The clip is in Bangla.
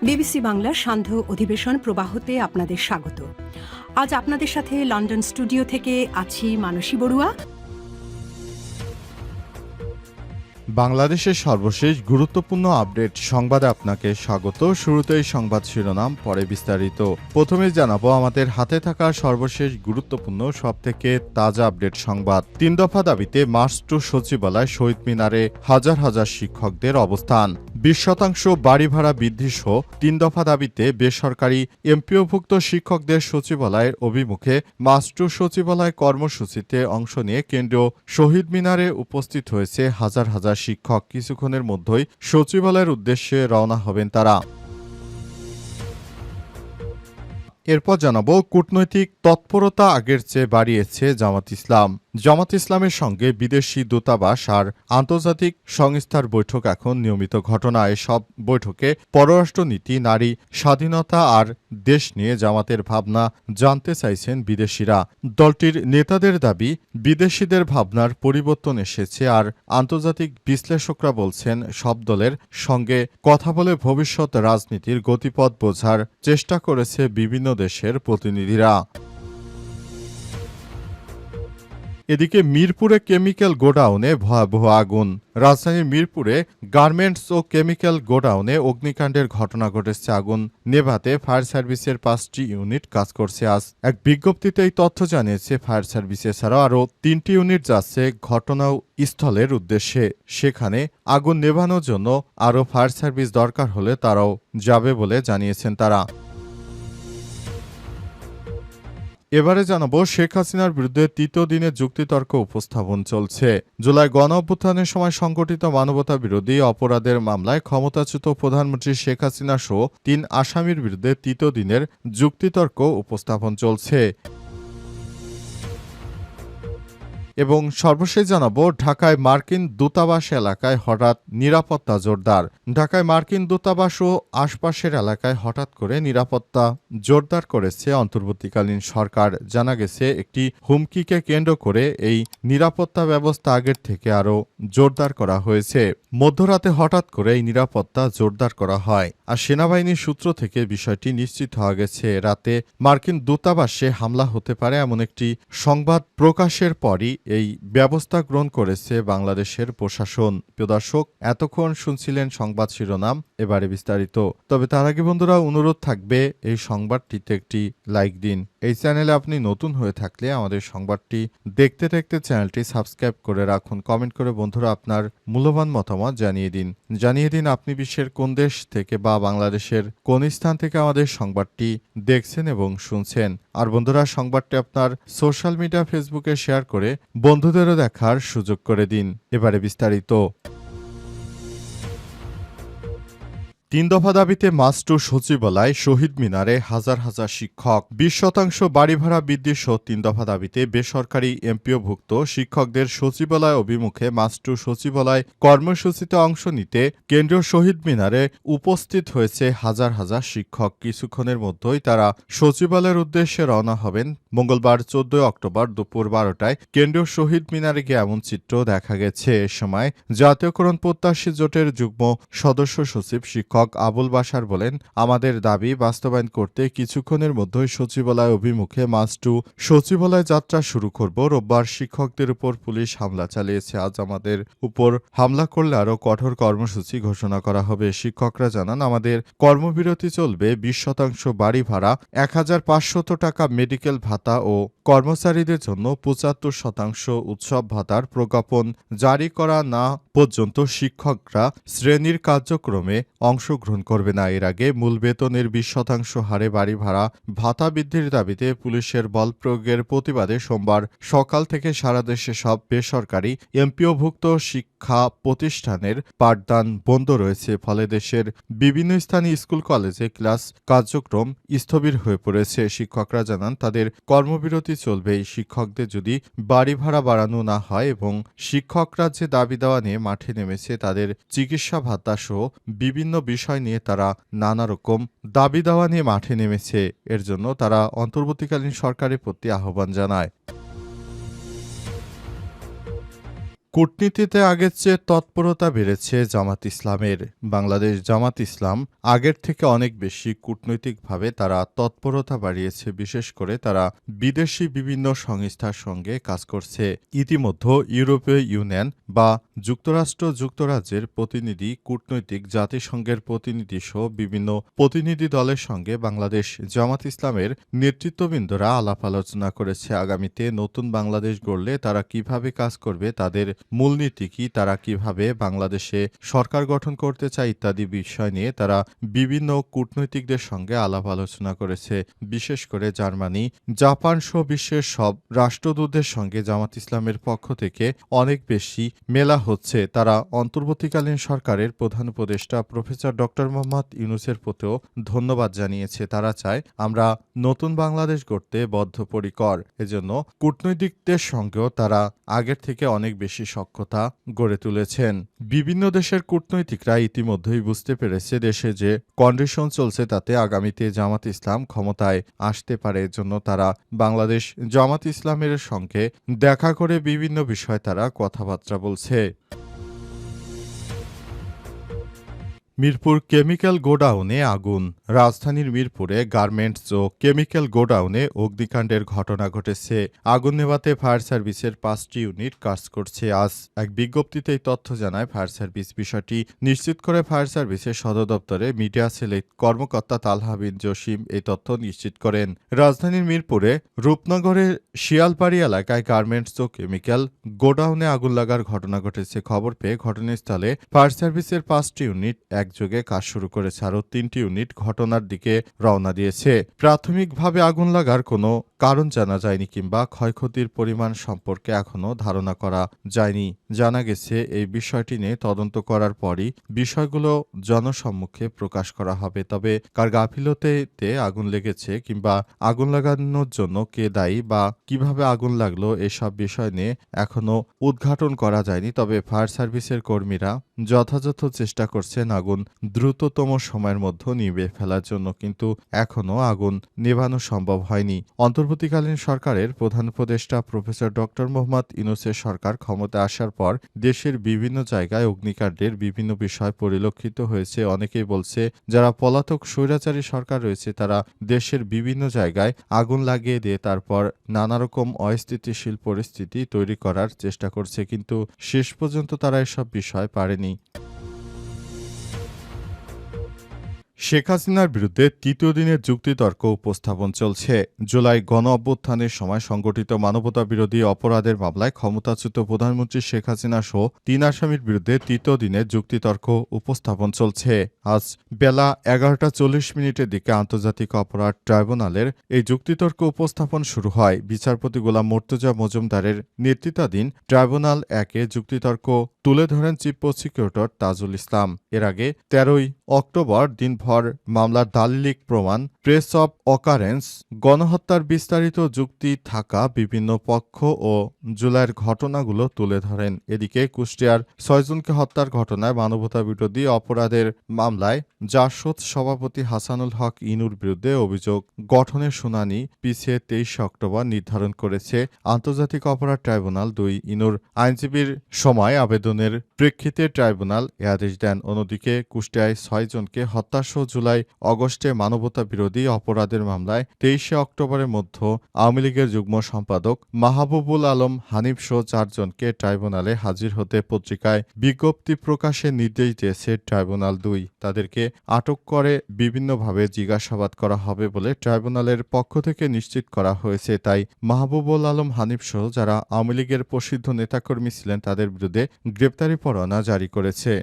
বিবিসি বাংলার সান্ধ্য অধিবেশন প্রবাহতে আপনাদের স্বাগত। আজ আপনাদের সাথে লন্ডন স্টুডিও থেকে আছি মানসী বড়ুয়া। বাংলাদেশের সর্বশেষ গুরুত্বপূর্ণ আপডেট সংবাদে আপনাকে স্বাগত। শুরুতেই সংবাদ শিরোনাম, পরে বিস্তারিত। প্রথমে জানাবো আমাদের হাতে থাকা সর্বশেষ গুরুত্বপূর্ণ সবথেকে তাজা আপডেট সংবাদ। ৩ দফা দাবিতে মার্চ টু সচিবালয়, শহীদ মিনারে হাজার হাজার শিক্ষকদের অবস্থান। ২০% বাড়ি ভাড়া বৃদ্ধি সহ ৩ দফা দাবিতে বেসরকারি এমপিওভুক্ত শিক্ষকদের সচিবালয়ের অভিমুখে মার্চ টু সচিবালয় কর্মসূচিতে অংশ নিয়ে কেন্দ্রীয় শহীদ মিনারে উপস্থিত হয়েছে হাজার হাজার শিক্ষক। কিছুক্ষণের মধ্যেই সচিবালয়ের উদ্দেশ্যে রওনা হবেন তারা। এরপর জানাবো কূটনৈতিক তৎপরতা আগের চেয়ে বাড়িয়েছে জামাত ইসলাম। জামাত ইসলামের সঙ্গে বিদেশি দূতাবাস আর আন্তর্জাতিক সংস্থার বৈঠক এখন নিয়মিত ঘটনা। এসব বৈঠকে পররাষ্ট্রনীতি, নারী স্বাধীনতা আর দেশ নিয়ে জামাতের ভাবনা জানতে চাইছেন বিদেশিরা। দলটির নেতাদের দাবি, বিদেশিদের ভাবনার পরিবর্তন এসেছে আর আন্তর্জাতিক বিশ্লেষকরা বলছেন সব দলের সঙ্গে কথা বলে ভবিষ্যৎ রাজনীতির গতিপথ বোঝার চেষ্টা করেছে বিভিন্ন দেশের প্রতিনিধিরা। এদিকে মিরপুরে কেমিক্যাল গোডাউনে ভয়াবহ আগুন। রাজধানীর মিরপুরে গার্মেন্টস ও কেমিক্যাল গোডাউনে অগ্নিকাণ্ডের ঘটনা ঘটেছে। আগুন নেভাতে ফায়ার সার্ভিসের 5টি ইউনিট কাজ করছে। আজ এক বিজ্ঞপ্তিতে এই তথ্য জানিয়েছে ফায়ার সার্ভিস। এছাড়াও আরও 3টি ইউনিট যাচ্ছে ঘটনাস্থলের উদ্দেশ্যে। সেখানে আগুন নেভানোর জন্য আরও ফায়ার সার্ভিস দরকার হলে তারাও যাবে বলে জানিয়েছেন তারা। এবারে জানাবো শেখ হাসিনার বিরুদ্ধে তৃতীয় দিনে যুক্তিতর্ক উপস্থাপন চলছে। জুলাই গণ অভ্যুত্থানের সময় সংগঠিত মানবতা বিরোধী অপরাধের মামলায় ক্ষমতাচ্যুত প্রধানমন্ত্রী শেখ হাসিনা সহ 3 আসামির বিরুদ্ধে তৃতীয় দিনের যুক্তিতর্ক উপস্থাপন চলছে। এবং সর্বশেষ জানাবো ঢাকায় মার্কিন দূতাবাস এলাকায় হঠাৎ নিরাপত্তা জোরদার। ঢাকায় মার্কিন দূতাবাস ও আশপাশের এলাকায় হঠাৎ করে নিরাপত্তা জোরদার করেছে অন্তর্বর্তীকালীন সরকার। জানা গেছে একটি হুমকিকে কেন্দ্র করে এই নিরাপত্তা ব্যবস্থা আগের থেকে আরও জোরদার করা হয়েছে। মধ্যরাতে হঠাৎ করে এই নিরাপত্তা জোরদার করা হয়। আর সেনাবাহিনীর সূত্র থেকে বিষয়টি নিশ্চিত হওয়া গেছে। রাতে মার্কিন দূতাবাসে হামলা হতে পারে এমন একটি সংবাদ প্রকাশের পরই এই ব্যবস্থা গ্রহণ করেছে বাংলাদেশের প্রশাসন। প্রিয় দর্শক, এতক্ষণ শুনছিলেন সংবাদ শিরোনাম, এবারে বিস্তারিত। তবে তার আগে বন্ধুরা অনুরোধ থাকবে এই সংবাদটিতে একটি লাইক দিন। এই চ্যানেলে আপনি নতুন হয়ে থাকলে আমাদের সংবাদটি দেখতে দেখতে চ্যানেলটি সাবস্ক্রাইব করে রাখুন। কমেন্ট করে বন্ধুরা আপনার মূল্যবান মতামত জানিয়ে দিন আপনি বিশ্বের কোন দেশ থেকে বা বাংলাদেশের কোন স্থান থেকে আমাদের সংবাদটি দেখছেন এবং শুনছেন। আর বন্ধুরা সংবাদটি আপনার সোশ্যাল মিডিয়া ফেসবুকে শেয়ার করে বন্ধুদেরও দেখার সুযোগ করে দিন। এবারে বিস্তারিত। 3 দফা দাবিতে মার্চ টু সচিবালয়, শহীদ মিনারে হাজার হাজার শিক্ষক। 20% বাড়ি ভাড়া বৃদ্ধি সহ 3 দফা দাবিতে বেসরকারি এমপিওভুক্ত শিক্ষকদের সচিবালয় অভিমুখে মার্চ টু সচিবালয় কর্মসূচিতে অংশ নিতে কেন্দ্রীয় শহীদ মিনারে উপস্থিত হয়েছে হাজার হাজার শিক্ষক। কিছুক্ষণের মধ্যেই তারা সচিবালয়ের উদ্দেশ্যে রওনা হবেন। মঙ্গলবার 14 অক্টোবর দুপুর 12টায় কেন্দ্রীয় শহীদ মিনারে গিয়ে এমন চিত্র দেখা গেছে। এ সময় জাতীয়করণ প্রত্যাশী জোটের যুগ্ম সদস্য সচিব শিক্ষক আবুল বাশার বলেন, আমাদের দাবি বাস্তবায়ন করতে কিছুক্ষণের মধ্যেই সচিবালয় অভিমুখে মার্চ টু সচিবালয় যাত্রা শুরু করব। রোববার শিক্ষকদের উপর পুলিশ হামলা চালিয়েছে। আজ আমাদের উপর হামলা করলে আরও কঠোর কর্মসূচি ঘোষণা করা হবে। শিক্ষকরা জানান, আমাদের কর্মবিরতি চলবে। 20% বাড়ি ভাড়া, 1500 টাকা মেডিকেল ভাতা ও কর্মচারীদের জন্য 75% উৎসব ভাতার প্রজ্ঞাপন জারি করা না পর্যন্ত শিক্ষকরা শ্রেণীর কার্যক্রমে অংশগ্রহণ করবে না। এর আগে মূল বেতনের 20% হারে বাড়ি ভাড়া ভাতা বৃদ্ধির দাবিতে পুলিশের বল প্রয়োগের প্রতিবাদে সোমবার সকাল থেকে সারা দেশে সব বেসরকারি এমপিওভুক্ত শিক্ষা প্রতিষ্ঠানের পাঠদান বন্ধ রয়েছে। ফলে দেশের বিভিন্ন স্থানীয় স্কুল কলেজে ক্লাস কার্যক্রম স্থবির হয়ে পড়েছে। শিক্ষকরা জানান, তাদের কর্মবিরতি চলবে। শিক্ষকদের যদি বাড়ি ভাড়া বাড়ানো না হয় এবং শিক্ষকরা যে দাবি দেওয়া নিয়ে মাঠে নেমেছে, তাদের চিকিৎসা ভাতা সহ বিভিন্ন বিষয় নিয়ে তারা নানা রকম দাবি দাওয়া নিয়ে মাঠে নেমেছে। এর জন্য তারা অন্তর্বর্তীকালীন সরকারের প্রতি আহ্বান জানায়। কূটনীতিতে আগের চেয়ে তৎপরতা বেড়েছে জামাত ইসলামের। বাংলাদেশ জামাত ইসলাম আগের থেকে অনেক বেশি কূটনৈতিকভাবে তারা তৎপরতা বাড়িয়েছে। বিশেষ করে তারা বিদেশি বিভিন্ন সংস্থার সঙ্গে কাজ করছে। ইতিমধ্যে ইউরোপীয় ইউনিয়ন বা যুক্তরাজ্যের প্রতিনিধি, কূটনৈতিক, জাতিসংঘের প্রতিনিধি সহ বিভিন্ন প্রতিনিধি দলের সঙ্গে বাংলাদেশ জামাত ইসলামের নেতৃত্ববৃন্দরা আলাপ আলোচনা করেছে। আগামীতে নতুন বাংলাদেশ গড়লে তারা কিভাবে কাজ করবে, তাদের মূলনীতি কি, তারা কিভাবে বাংলাদেশে সরকার গঠন করতে চায় ইত্যাদি বিষয় নিয়ে তারা বিভিন্ন কূটনৈতিকদের সঙ্গে আলাপ আলোচনা করেছে। বিশেষ করে জার্মানি, জাপান সহ বিশ্বের সব রাষ্ট্রদূতদের সঙ্গে জামাত ইসলামের পক্ষ থেকে অনেক বেশি মেলা হচ্ছে। তারা অন্তর্বর্তীকালীন সরকারের প্রধান উপদেষ্টা প্রফেসর ডক্টর মোহাম্মদ ইউনূসের প্রতিও ধন্যবাদ জানিয়েছে। তারা চায় আমরা নতুন বাংলাদেশ গড়তে বদ্ধপরিকর। এজন্য কূটনৈতিকদের সঙ্গেও তারা আগের থেকে অনেক বেশি সখ্যতা গড়ে তুলেছেন। বিভিন্ন দেশের কূটনৈতিকরা ইতিমধ্যেই বুঝতে পেরেছে দেশে যে কন্ডিশন চলছে তাতে আগামীতে জামাত ইসলাম ক্ষমতায় আসতে পারে। এজন্য তারা বাংলাদেশ জামাত ইসলামের সঙ্গে দেখা করে বিভিন্ন বিষয়ে তারা কথাবার্তা বলছে। মিরপুর কেমিক্যাল গোডাউনে আগুন। রাজধানীর মিরপুরে গার্মেন্টস ও কেমিক্যাল গোডাউনে অগ্নিকাণ্ডের ঘটনা ঘটেছে। আগুন নেভাতে ফায়ার সার্ভিসের 5টি ইউনিট কাজ করছে। আজ এক বিজ্ঞপ্তিতে এই তথ্য জানায় ফায়ার সার্ভিস। বিষয়টি নিশ্চিত করে ফায়ার সার্ভিসের সদর দপ্তরে মিডিয়া সেলের কর্মকর্তা তালহা বিন জসিম এই তথ্য নিশ্চিত করেন। রাজধানীর মিরপুরে রূপনগরের শিয়ালপাড়ি এলাকায় গার্মেন্টস ও কেমিক্যাল গোডাউনে আগুন লাগার ঘটনা ঘটেছে। খবর পেয়ে ঘটনাস্থলে ফায়ার সার্ভিসের 5টি ইউনিট একযোগে কাজ শুরু করেছে। আরও 3টি ইউনিট ঘটনার দিকে রওনা দিয়েছে। প্রাথমিকভাবে আগুন লাগার কোনো কারণ জানা যায়নি কিংবা ক্ষয়ক্ষতির পরিমাণ সম্পর্কে এখনও ধারণা করা যায়নি। জানা গেছে এই বিষয়টি নিয়ে তদন্ত করার পরই বিষয়গুলো জনসম্মুখে প্রকাশ করা হবে। তবে কার গাফিলতিতে আগুন লেগেছে কিংবা আগুন লাগানোর জন্য কে দায়ী বা কিভাবে আগুন লাগলো এসব বিষয় নিয়ে এখনও উদ্ঘাটন করা যায়নি। তবে ফায়ার সার্ভিসের কর্মীরা যথাযথ চেষ্টা করছেন আগুন দ্রুততম সময়ের মধ্যে নিভে ফেলার জন্য, কিন্তু এখনও আগুন নেভানো সম্ভব হয়নি। অন্তর্বর্তীকালীন সরকারের প্রধান উপদেষ্টা প্রফেসর ডক্টর মোহাম্মদ ইউনূসের সরকার ক্ষমতায় আসার পর দেশের বিভিন্ন জায়গায় অগ্নিকাণ্ডের বিভিন্ন বিষয় পরিলক্ষিত হয়েছে। অনেকেই বলছে যারা পলাতক স্বৈরাচারী সরকার রয়েছে তারা দেশের বিভিন্ন জায়গায় আগুন লাগিয়ে দিয়ে তারপর নানারকম অস্থিতিশীল পরিস্থিতি তৈরি করার চেষ্টা করছে, কিন্তু শেষ পর্যন্ত তারা এসব বিষয় পারেনি। শেখ হাসিনার বিরুদ্ধে তৃতীয় দিনের যুক্তিতর্ক উপস্থাপন চলছে। জুলাই গণ-অভ্যুত্থানের সময় সংগঠিত মানবতাবিরোধী অপরাধের মামলায় ক্ষমতাচ্যুত প্রধানমন্ত্রী শেখ হাসিনা সহ 3 আসামির বিরুদ্ধে তৃতীয় দিনের যুক্তিতর্ক উপস্থাপন চলছে। আজ বেলা 11:40 দিকে আন্তর্জাতিক অপরাধ ট্রাইব্যুনালের এই যুক্তিতর্ক উপস্থাপন শুরু হয়। বিচারপতি গোলাম মুর্তজা মজুমদারের নেতৃত্বাধীন ট্রাইব্যুনাল 1-এ যুক্তিতর্ক তুলে ধরেন চিফ প্রসিকিউটর তাজুল ইসলাম। এর আগে 13 অক্টোবর দিনভর মামলার দালিলিক প্রমাণ, প্রেস অব অকারেন্স, গণহত্যার বিস্তারিত যুক্তি থাকা বিভিন্ন পক্ষ ও জুলাইয়ের ঘটনাগুলো তুলে ধরেন। এদিকে কুষ্টিয়ার 6 জনকে হত্যার ঘটনায় মানবতাবিরোধী অপরাধের মামলায় জাসদ সভাপতি হাসানুল হক ইনুর বিরুদ্ধে অভিযোগ গঠনের শুনানি পিছিয়ে 23 অক্টোবর নির্ধারণ করেছে আন্তর্জাতিক অপরাধ ট্রাইব্যুনাল 2। ইনুর আইনজীবীর সময় আবেদনের প্রেক্ষিতে ট্রাইব্যুনাল এ আদেশ দেন। অন্যদিকে কুষ্টিয়ায় 6 জনকে হত্যাসহ জুলাই অগস্টে মানবতাবিরোধী অপরাধের মামলায় 23 অক্টোবরের মধ্যে আওয়ামী লীগের যুগ্ম সম্পাদক মাহবুবুল আলম হানিফ সহ 4 জনকে ট্রাইব্যুনালে হাজির হতে পত্রিকায় বিজ্ঞপ্তি প্রকাশের নির্দেশ দিয়েছে ট্রাইব্যুনাল 2। তাদেরকে আটক করে বিভিন্নভাবে জিজ্ঞাসাবাদ করা হবে বলে ট্রাইব্যুনালের পক্ষ থেকে নিশ্চিত করা হয়েছে। তাই মাহবুবুল আলম হানিফ সহ যারা আওয়ামী লীগের প্রসিদ্ধ নেতাকর্মী ছিলেন তাদের বিরুদ্ধে গ্রেপ্তারি পরোয়ানা জারি করেছে।